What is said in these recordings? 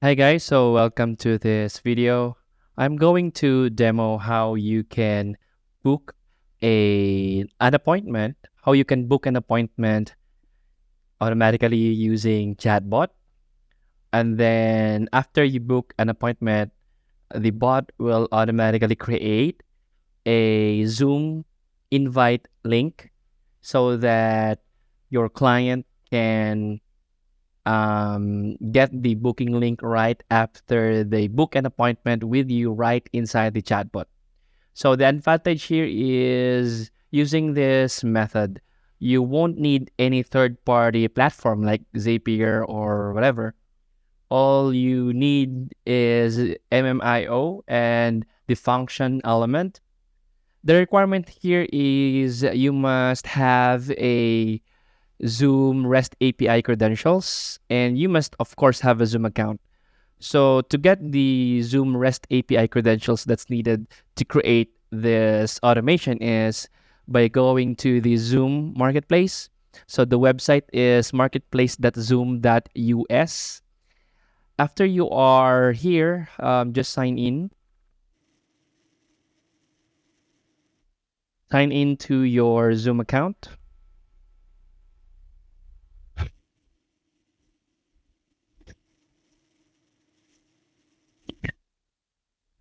Hi guys, so welcome to this video. I'm going to demo how you can book an appointment, how you can book an appointment automatically using Chatbot. And then after you book an appointment, the bot will automatically create a Zoom invite link so that your client can get the booking link right after they book an appointment with you right inside the chatbot. So the advantage here is using this method, you won't need any third-party platform like Zapier or whatever. All you need is mmio and the function element. The requirement here is you must have a Zoom REST API credentials, and you must, of course, have a Zoom account. So to get the Zoom REST API credentials that's needed to create this automation is by going to the Zoom marketplace. So the website is marketplace.zoom.us. After you are here, just sign in. Sign into your Zoom account.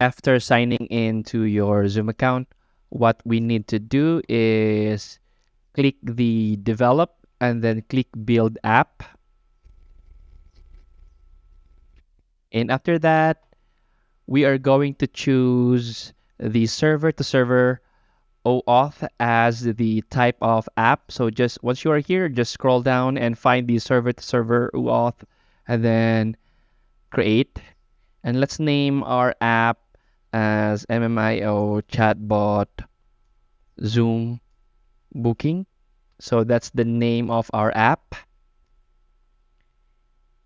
After signing into your Zoom account, what we need to do is click the develop and then click build app. And after that, we are going to choose the server to server OAuth as the type of app. So just once you are here, just scroll down and find the server to server OAuth and then create. And let's name our app as mmio chatbot Zoom booking. So that's the name of our app.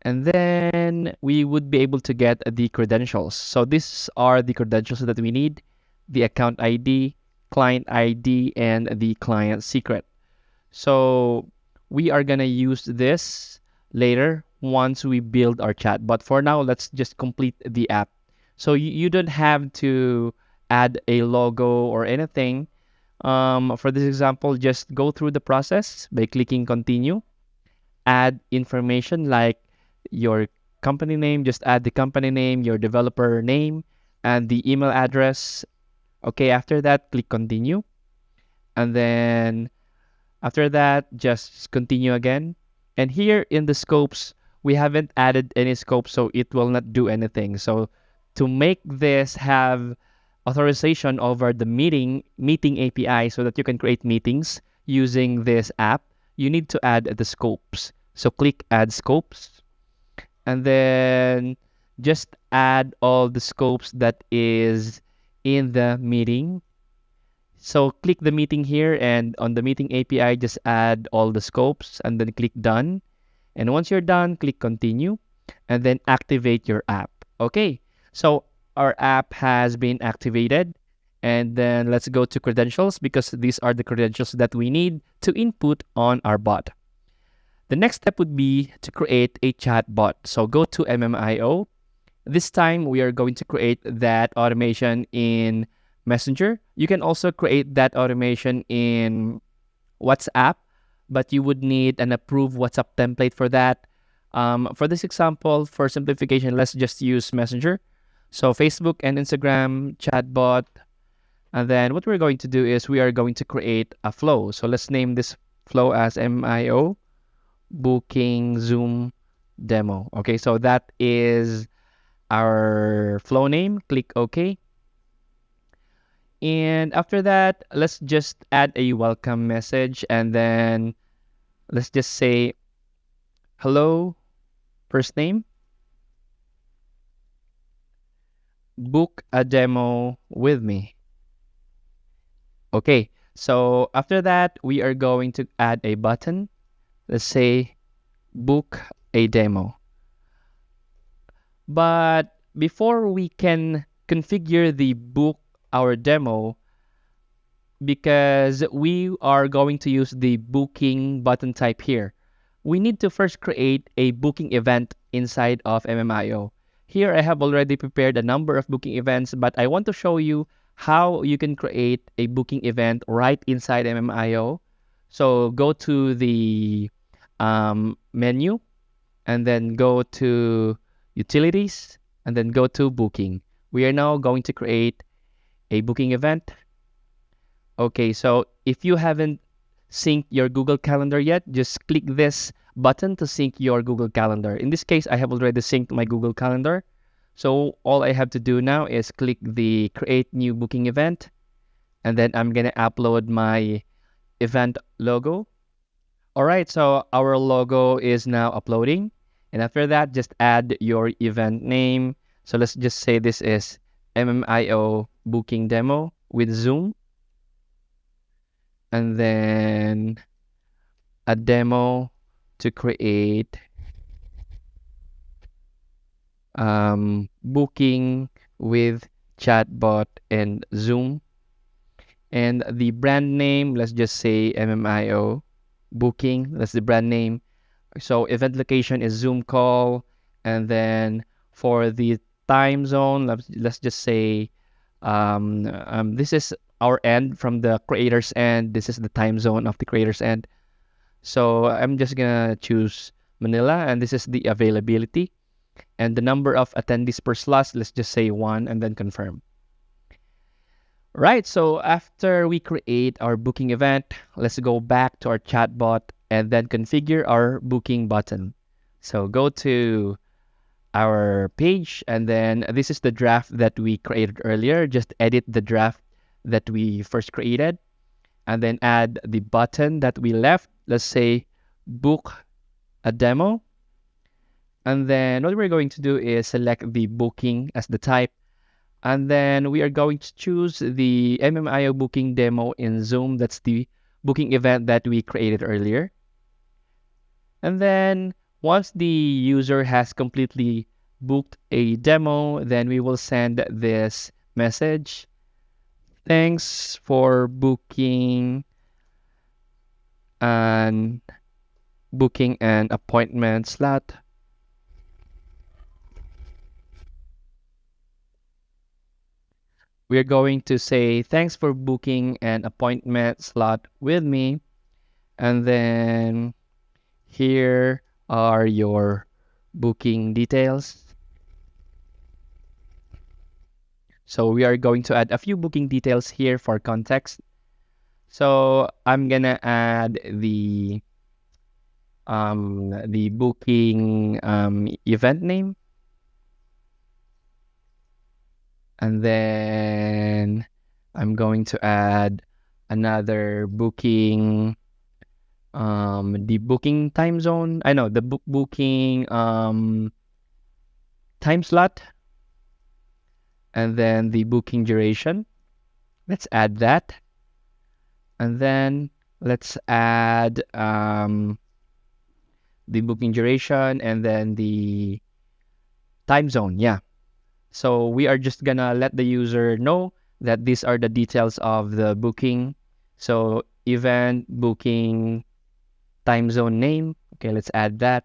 And then we would be able to get the credentials. So these are the credentials that we need: the account ID, client ID, and the client secret. So we are gonna use this later once we build our chat. But for now, let's just complete the app. So you don't have to add a logo or anything. For this example, just go through the process by clicking continue. Add information like your company name, just add the company name, your developer name, and the email address. Okay, after that, click continue. And then after that, just continue again. And here in the scopes, we haven't added any scope, so it will not do anything. So to make this have authorization over the meeting API so that you can create meetings using this app, you need to add the scopes. So click add scopes and then just add all the scopes that is in the meeting. So click the meeting here, and on the meeting API, just add all the scopes and then click done. And once you're done, click continue and then activate your app. Okay, so our app has been activated. And then let's go to credentials because these are the credentials that we need to input on our bot. The next step would be to create a chat bot. So go to mmio. This time we are going to create that automation in Messenger. You can also create that automation in WhatsApp, but you would need an approved WhatsApp template for that. For this example, for simplification, let's just use Messenger. So Facebook and Instagram chatbot. And then what we're going to do is we are going to create a flow. So let's name this flow as MIO booking Zoom demo. Okay, so that is our flow name. Click OK. And after that, let's just add a welcome message and then let's just say, hello, first name, book a demo with me. Okay, so after that, we are going to add a button. Let's say, book a demo. But before we can configure the book our demo, because we are going to use the booking button type here, we need to first create a booking event inside of mmio. Here I have already prepared a number of booking events, but I want to show you how you can create a booking event right inside mmio. So go to the menu and then go to utilities and then go to booking. We are now going to create a booking event. Okay, so if you haven't synced your Google Calendar yet, just click this button to sync your Google Calendar. In this case, I have already synced my Google Calendar. So all I have to do now is click the create new booking event, and then I'm gonna upload my event logo. All right, so our logo is now uploading. And after that, just add your event name. So let's just say this is mmio booking demo with Zoom. And then a demo to create booking with Chatbot and Zoom. And the brand name, let's just say mmio booking. That's the brand name. So event location is Zoom call. And then for the time zone, let's just say this is our end from the creator's end. This is the time zone of the creator's end. So I'm just gonna choose Manila, and this is the availability. And the number of attendees per slot, let's just say 1, and then confirm. Right, so after we create our booking event, let's go back to our chatbot and then configure our booking button. So go to our page, and then this is the draft that we created earlier. Just edit the draft that we first created, and then add the button that we left. Let's say book a demo. And then what we're going to do is select the booking as the type. And then we are going to choose the mmio booking demo in Zoom. That's the booking event that we created earlier. And then once the user has completely booked a demo, then we will send this message. Thanks for booking an appointment slot. We're going to say, thanks for booking an appointment slot with me. And then here are your booking details. So we are going to add a few booking details here for context. So I'm gonna add the booking event name. And then I'm going to add another booking, the booking time zone. I know the booking time slot, and then the booking duration. Let's add that. And then let's add the booking duration and then the time zone. Yeah. So we are just gonna let the user know that these are the details of the booking. So event, booking, time zone name. Okay, let's add that.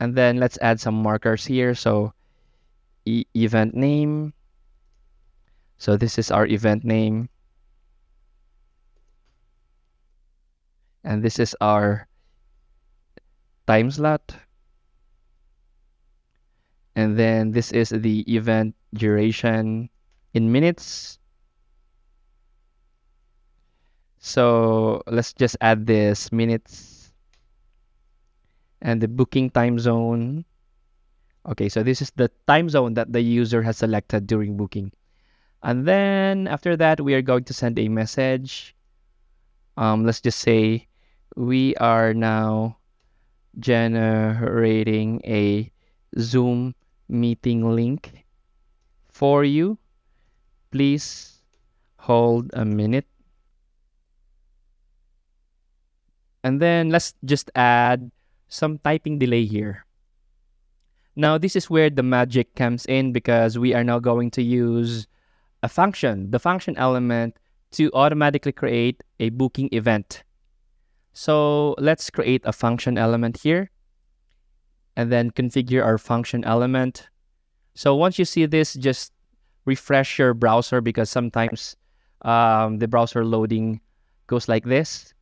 And then let's add some markers here. So event name. So this is our event name. And this is our time slot. And then this is the event duration in minutes. So let's just add this minutes. And the booking time zone. Okay, so this is the time zone that the user has selected during booking. And then after that, we are going to send a message. Let's just say we are now generating a Zoom meeting link for you. Please hold a minute. And then let's just add some typing delay here. Now, this is where the magic comes in because we are now going to use a function, the function element, to automatically create a booking event. So let's create a function element here and then configure our function element. So once you see this, just refresh your browser because sometimes the browser loading goes like this.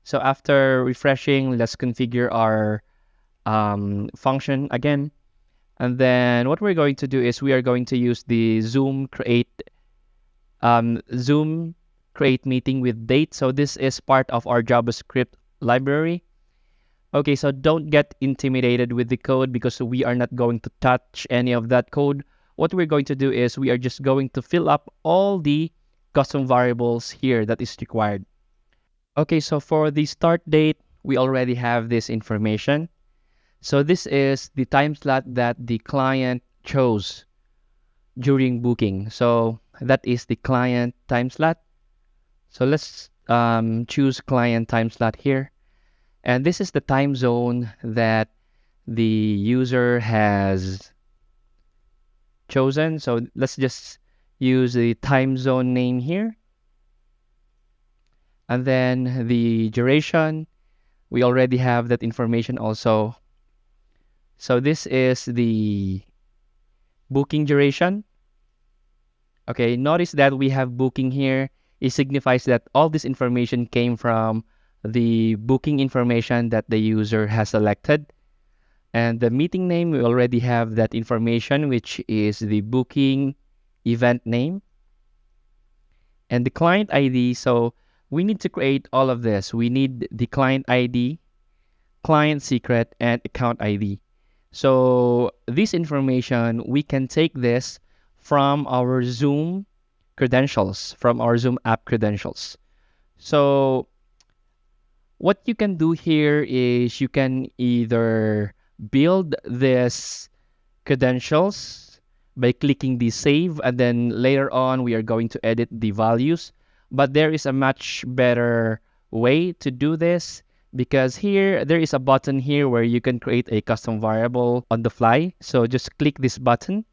So after refreshing, let's configure our function again. And then what we're going to do is we are going to use the Zoom create meeting with date. So this is part of our JavaScript library. Okay, so don't get intimidated with the code because we are not going to touch any of that code. What we're going to do is we are just going to fill up all the custom variables here that is required. Okay, so for the start date, we already have this information. So this is the time slot that the client chose during booking. So that is the client time slot. So let's choose client time slot here. And this is the time zone that the user has chosen. So let's just use the time zone name here. And then the duration, we already have that information also. So this is the booking duration. Okay, notice that we have booking here. It signifies that all this information came from the booking information that the user has selected. And the meeting name, we already have that information, which is the booking event name. And the client ID, so we need to create all of this. We need the client ID, client secret, and account ID. So this information, we can take this from our Zoom credentials, from our Zoom app credentials. So what you can do here is you can either build this credentials by clicking the save, and then later on we are going to edit the values. But there is a much better way to do this because here there is a button here where you can create a custom variable on the fly. So just click this button.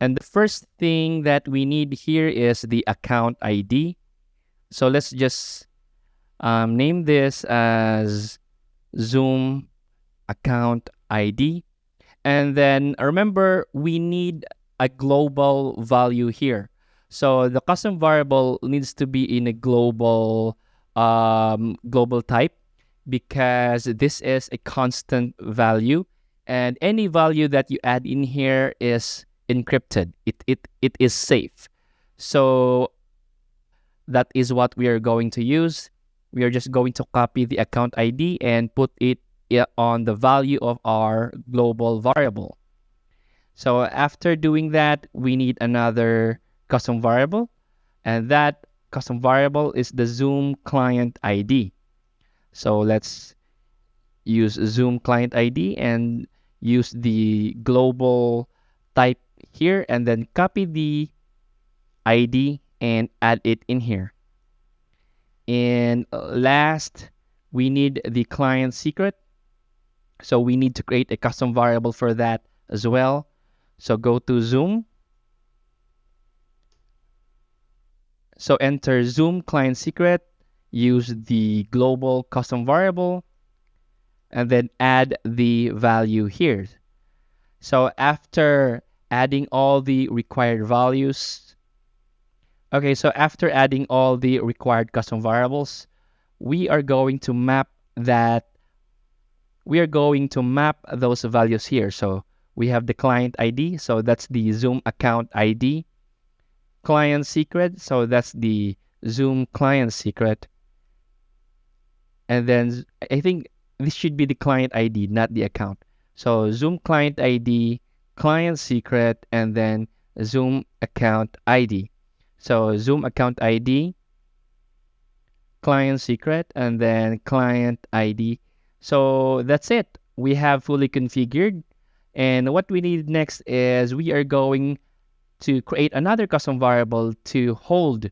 And the first thing that we need here is the account ID. So let's just name this as Zoom account ID. And then remember, we need a global value here. So the custom variable needs to be in a global type because this is a constant value, and any value that you add in here is encrypted. It is safe. So that is what we are going to use. We are just going to copy the account ID and put it on the value of our global variable. So after doing that, we need another custom variable, and that custom variable is the Zoom client ID. So let's use Zoom client ID and use the global type here, and then copy the ID and add it in here. And last, we need the client secret. So we need to create a custom variable for that as well. So go to Zoom. So enter Zoom client secret, use the global custom variable, and then add the value here. So after adding all the required values, okay, so after adding all the required custom variables, we are going to map those values here. So we have the client ID, so that's the Zoom account ID. Client secret, so that's the Zoom client secret. And then I think this should be the client ID, not the account. So Zoom client ID, client secret, and then Zoom account ID. So Zoom account ID, client secret, and then client ID. So that's it. We have fully configured. And what we need next is we are going to create another custom variable to hold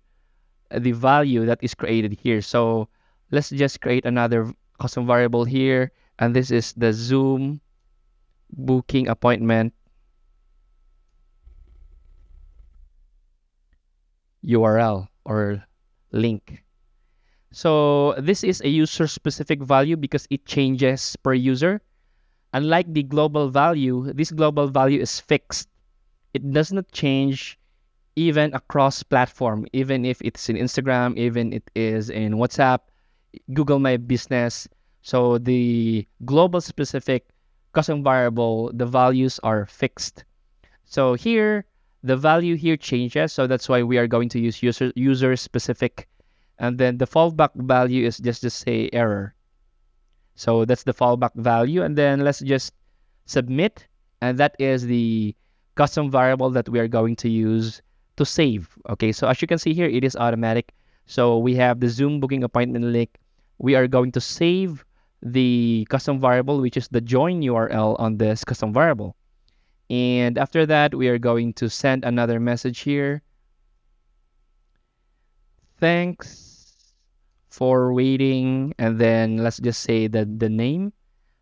the value that is created here. So let's just create another custom variable here. And this is the Zoom booking appointment URL or link. So this is a user specific value because it changes per user. Unlike the global value, this global value is fixed. It does not change even across platform, even if it's in Instagram, even it is in WhatsApp, Google My Business. So the global specific custom variable, the values are fixed. So here, the value here changes. So that's why we are going to use user specific. And then the fallback value is just to say error. So that's the fallback value. And then let's just submit. And that is the custom variable that we are going to use to save. Okay, so as you can see here, it is automatic. So we have the Zoom booking appointment link. We are going to save the custom variable, which is the join URL on this custom variable. And after that, we are going to send another message here. Thanks for waiting. And then let's just say that the name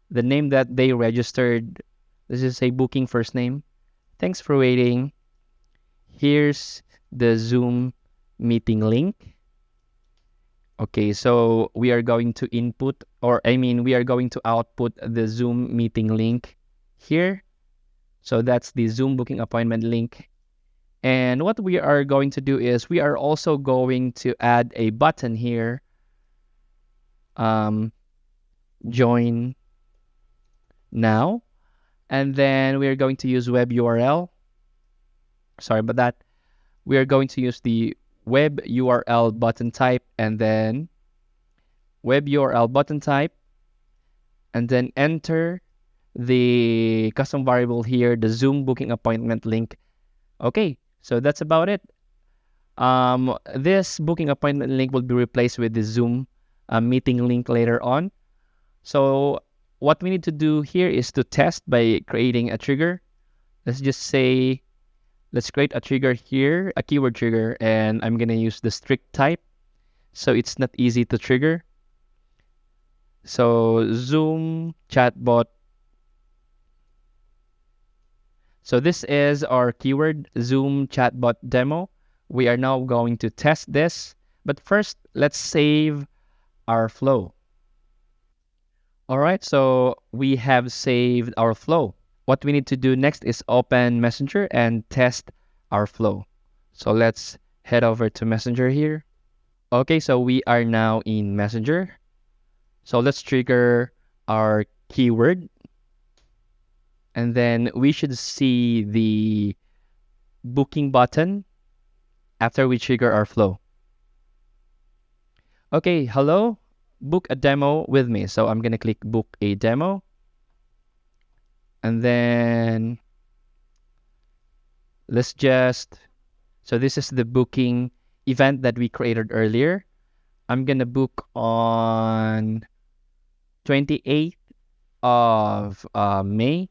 that they registered, let's just say booking first name. Thanks for waiting. Here's the Zoom meeting link. Okay, so we are going to input, or I mean, we are going to output the Zoom meeting link here. So that's the Zoom booking appointment link. And what we are going to do is we are also going to add a button here. Join now. And then we are going to use web URL. Sorry about that. We are going to use the web URL button type, and then web URL button type, and then enter the custom variable here, the Zoom booking appointment link. Okay, so that's about it. This booking appointment link will be replaced with the Zoom meeting link later on. So what we need to do here is to test by creating a trigger. Let's just say, let's create a trigger here, a keyword trigger, and I'm going to use the strict type. So it's not easy to trigger. So Zoom chatbot. So this is our keyword, Zoom chatbot demo. We are now going to test this. But first, let's save our flow. All right, so we have saved our flow. What we need to do next is open Messenger and test our flow. So let's head over to Messenger here. Okay, so we are now in Messenger. So let's trigger our keyword. And then we should see the booking button after we trigger our flow. Okay, hello, book a demo with me. So I'm going to click book a demo. And then let's just, so this is the booking event that we created earlier. I'm going to book on 28th of May,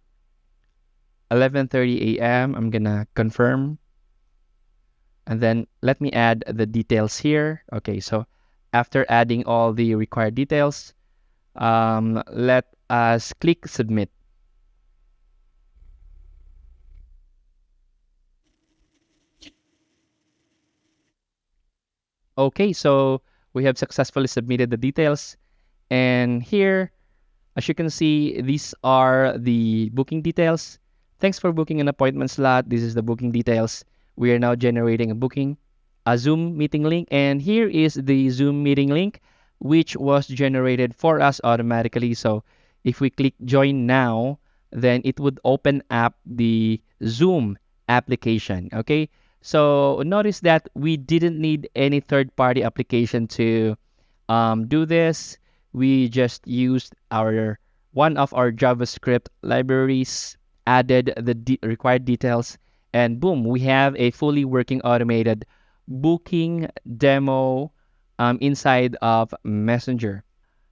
11:30 a.m. I'm going to confirm. And then let me add the details here. Okay, so after adding all the required details, let us click submit. Okay, so we have successfully submitted the details. And here, as you can see, these are the booking details. Thanks for booking an appointment slot. This is the booking details. We are now generating a booking, a Zoom meeting link. And here is the Zoom meeting link, which was generated for us automatically. So if we click join now, then it would open up the Zoom application. Okay, so notice that we didn't need any third-party application to do this. We just used our one of our JavaScript libraries, added the required details, and boom, we have a fully working automated booking demo inside of Messenger.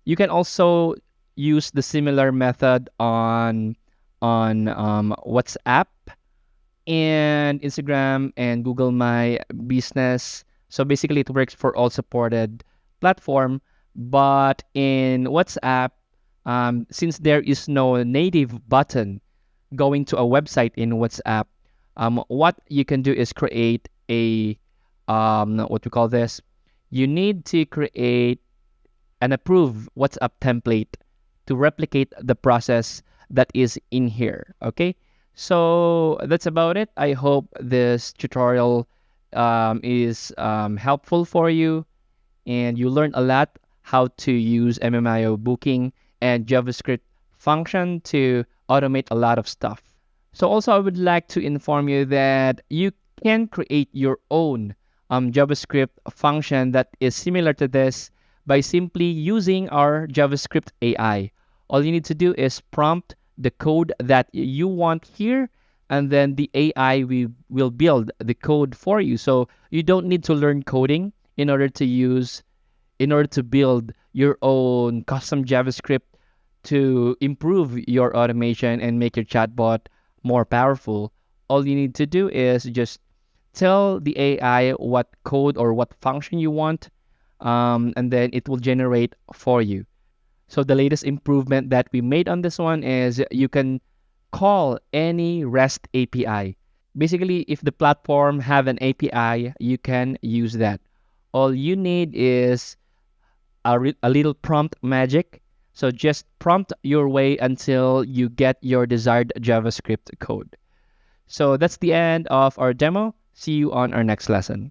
You can also use the similar method on WhatsApp and Instagram and Google My Business. So basically, it works for all supported platform. But in WhatsApp, since there is no native button going to a website in WhatsApp, what you can do is create a what we call this. You need to create an approved WhatsApp template to replicate the process that is in here. Okay, So that's about it. I hope this tutorial is helpful for you and you learn a lot how to use mmio booking and JavaScript function to automate a lot of stuff. So also I would like to inform you that you can create your own JavaScript function that is similar to this by simply using our JavaScript AI. All you need to do is prompt the code that you want here, and then the AI will build the code for you. So you don't need to learn coding in order to build your own custom JavaScript to improve your automation and make your chatbot more powerful. All you need to do is just tell the AI what code or what function you want, and then it will generate for you. So the latest improvement that we made on this one is you can call any REST API. Basically, if the platform have an API, you can use that. All you need is a little prompt magic. So just prompt your way until you get your desired JavaScript code. So that's the end of our demo. See you on our next lesson.